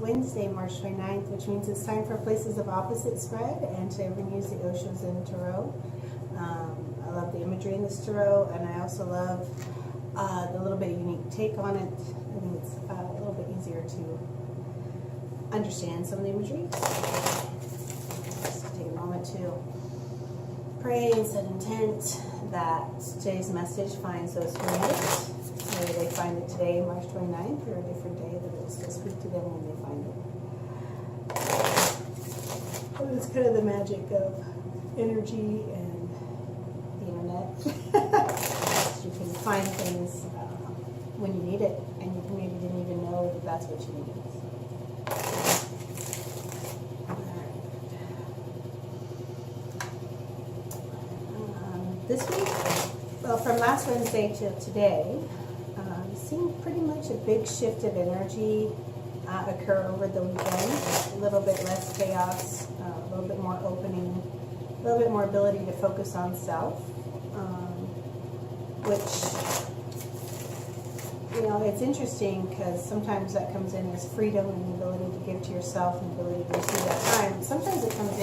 Wednesday, March 29th, which means it's time for Places of Opposite spread, and today we're going to use the OSHO Zen Tarot. I love the imagery in this tarot, and I also love the little bit unique take on it. I think it's a little bit easier to understand some of the imagery. Just take a moment to pray and set intent that today's message finds those who need it. Maybe they find it today, March 29th, or a different day that it will still speak to them when they find it. Well, it's kind of the magic of energy and the internet. You can find things when you need it, and you maybe didn't even know that that's what you needed. This week, well, from last Wednesday till today, seen pretty much a big shift of energy occur over the weekend. A little bit less chaos, a little bit more opening, a little bit more ability to focus on self, which, you know, it's interesting because sometimes that comes in as freedom and the ability to give to yourself and the ability to receive that time. Sometimes it comes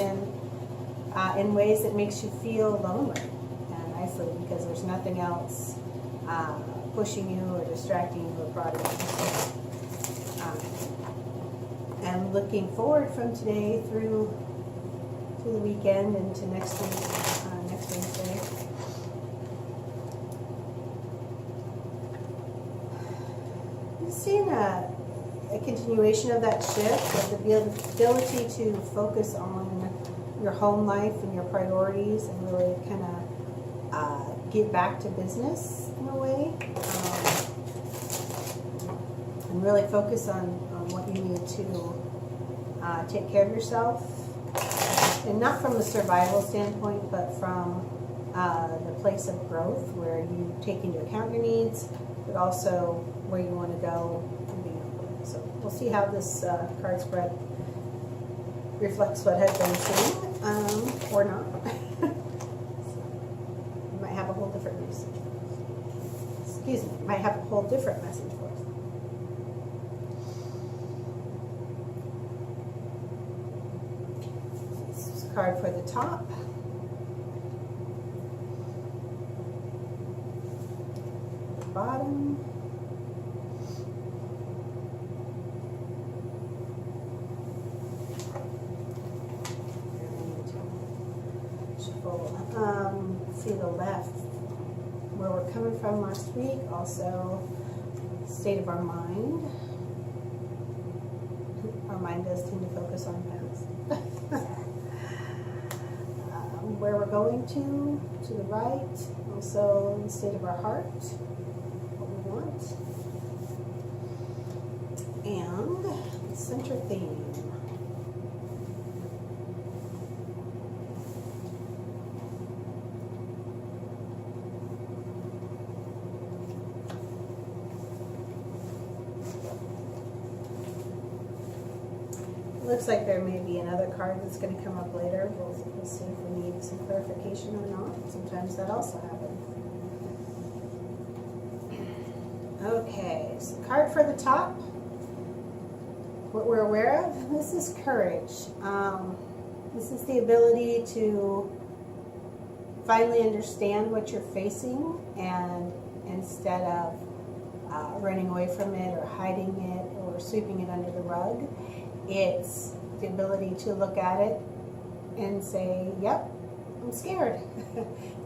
in ways that makes you feel lonely and isolated because there's nothing else pushing you or distracting you or prodding you. And looking forward from today through the weekend into next week, next Wednesday. You've seen a continuation of that shift, of the ability to focus on your home life and your priorities and really kind of get back to business in a way, and really focus on what you need to take care of yourself, and not from a survival standpoint, but from the place of growth where you take into account your needs, but also where you want to go and be. So we'll see how this card spread reflects what has been seen, or not. Have a whole different message. Excuse me, might have a whole different message for us. This is a card for the top. The bottom. See the left, where we're coming from last week, also state of our mind. Our mind does tend to focus on past. Where we're going to the right, also the state of our heart, what we want, and the center theme. Looks like there may be another card that's going to come up later. We'll see if we need some clarification or not. Sometimes that also happens. Okay, so card for the top. What we're aware of, this is courage. This is the ability to finally understand what you're facing, and instead of running away from it or hiding it or sweeping it under the rug, it's the ability to look at it and say, yep, I'm scared.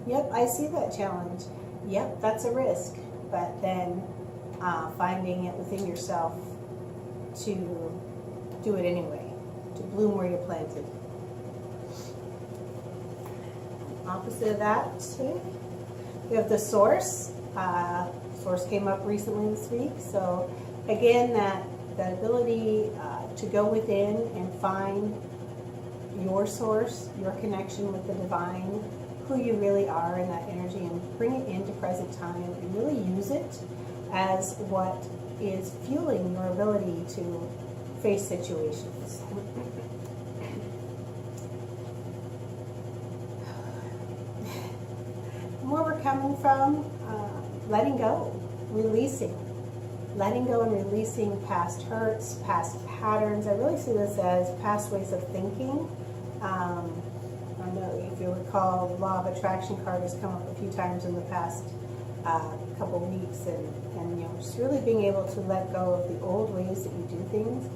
Yep, I see that challenge. Yep, that's a risk. But then finding it within yourself to do it anyway, to bloom where you're planted. Opposite of that, we have the source. Source came up recently this week. So again, that ability to go within and find your source, your connection with the divine, who you really are in that energy, and bring it into present time and really use it as what is fueling your ability to face situations. Where we're coming from, letting go, releasing. letting go and releasing past hurts, past patterns. I really see this as past ways of thinking. I don't know if you recall, the law of attraction card has come up a few times in the past couple weeks, and you know, just really being able to let go of the old ways that you do things.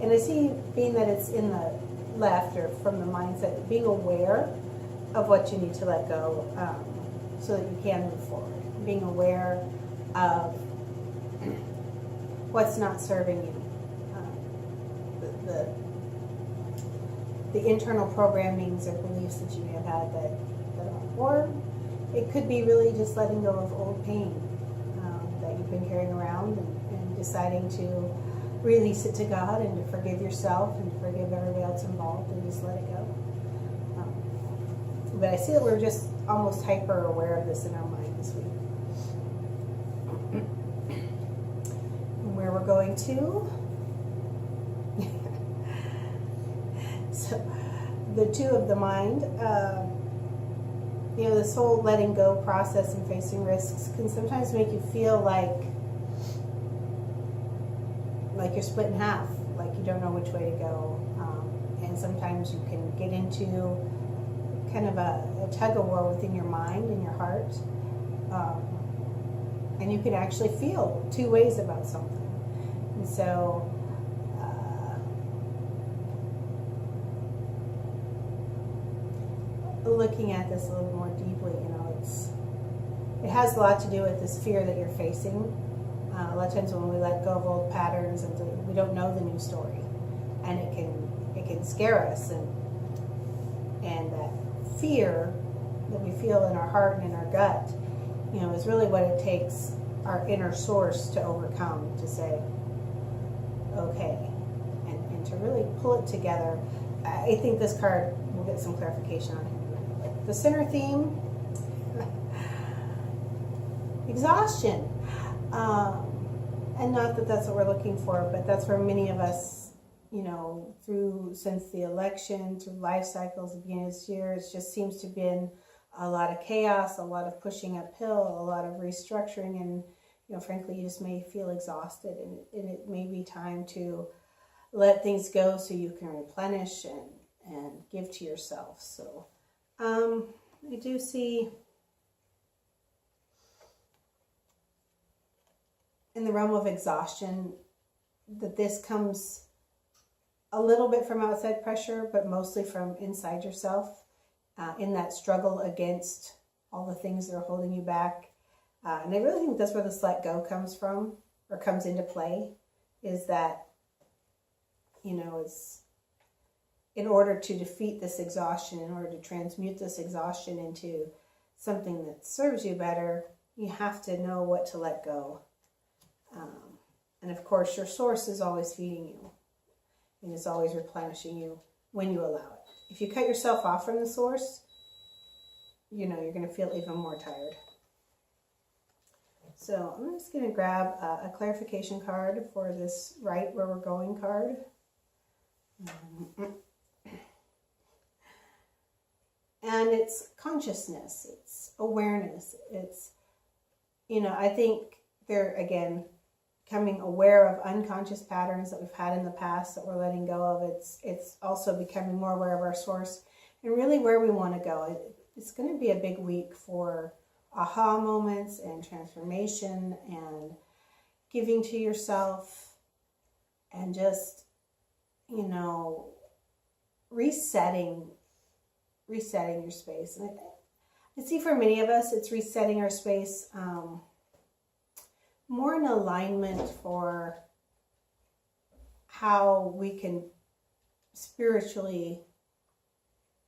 And I see, being that it's in the left or from the mindset, being aware of what you need to let go, so that you can move forward. Being aware of what's not serving you, the internal programmings or beliefs that you may have had that aren't. Or it could be really just letting go of old pain that you've been carrying around, and deciding to release it to God, and to forgive yourself, and to forgive everybody else involved, and just let it go. But I see that we're just almost hyper aware of this in our mind this week. And where we're going to. So, the two of the mind, you know, this whole letting go process and facing risks can sometimes make you feel like you're split in half, like you don't know which way to go. And sometimes you can get into kind of a tug of war within your mind and your heart. And you can actually feel two ways about something. And so, looking at this a little more deeply, you know, it has a lot to do with this fear that you're facing. A lot of times when we let go of old patterns, and we don't know the new story, and it can scare us, and that fear that we feel in our heart and in our gut, you know, is really what it takes our inner source to overcome, to say, okay, and to really pull it together. I think this card, we'll get some clarification on it. The center theme, exhaustion. And not that that's what we're looking for, but that's where many of us, you know, since the election, through life cycles, the beginning of this year, it just seems to have been a lot of chaos, a lot of pushing uphill, a lot of restructuring, and, you know, frankly, you just may feel exhausted, and it may be time to let things go so you can replenish and give to yourself. So, I do see in the realm of exhaustion that this comes a little bit from outside pressure, but mostly from inside yourself, in that struggle against all the things that are holding you back. And I really think that's where this let go comes from, or comes into play, is that, you know, is in order to defeat this exhaustion, in order to transmute this exhaustion into something that serves you better, you have to know what to let go. And of course, your source is always feeding you, and it's always replenishing you when you allow it. If you cut yourself off from the source, you know, you're going to feel even more tired. So I'm just going to grab a clarification card for this right where we're going card. And it's consciousness, it's awareness, it's, you know, I think they're, again, becoming aware of unconscious patterns that we've had in the past that we're letting go of. It's also becoming more aware of our source and really where we want to go. It's going to be a big week for aha moments and transformation and giving to yourself and just, you know, resetting your space. And I see for many of us, it's resetting our space more in alignment for how we can spiritually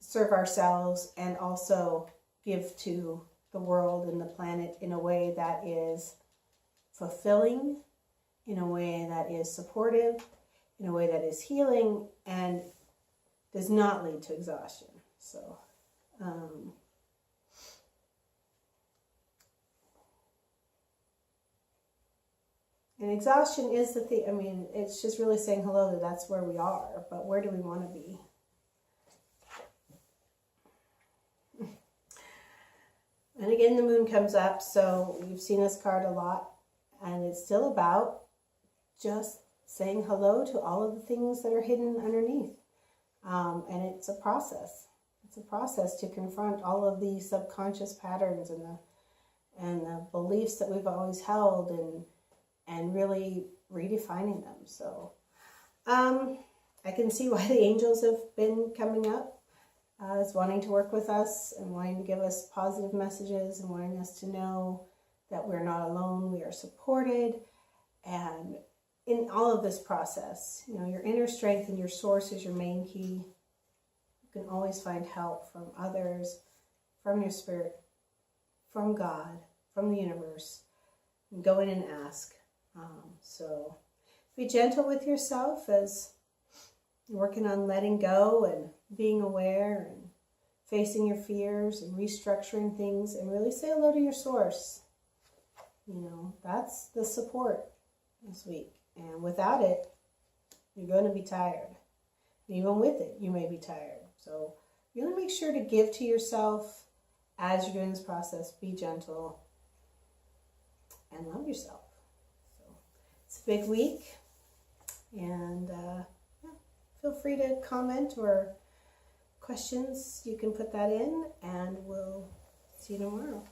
serve ourselves and also give to the world and the planet in a way that is fulfilling, in a way that is supportive, in a way that is healing, and does not lead to exhaustion. So, and exhaustion is the thing. I mean, it's just really saying hello to that's where we are, but where do we want to be? And again, the moon comes up, so you've seen this card a lot, and it's still about just saying hello to all of the things that are hidden underneath. And it's a process. It's a process to confront all of the subconscious patterns and the beliefs that we've always held, and really redefining them. So I can see why the angels have been coming up as wanting to work with us and wanting to give us positive messages and wanting us to know that we're not alone, we are supported. And in all of this process, you know, your inner strength and your source is your main key. You can always find help from others, from your spirit, from God, from the universe. And go in and ask. So be gentle with yourself as you're working on letting go and being aware and facing your fears and restructuring things, and really say hello to your source. You know, that's the support this week. And without it, you're going to be tired. Even with it, you may be tired. So really make sure to give to yourself as you're doing this process. Be gentle and love yourself. So it's a big week. And feel free to comment or questions. You can put that in, and we'll see you tomorrow.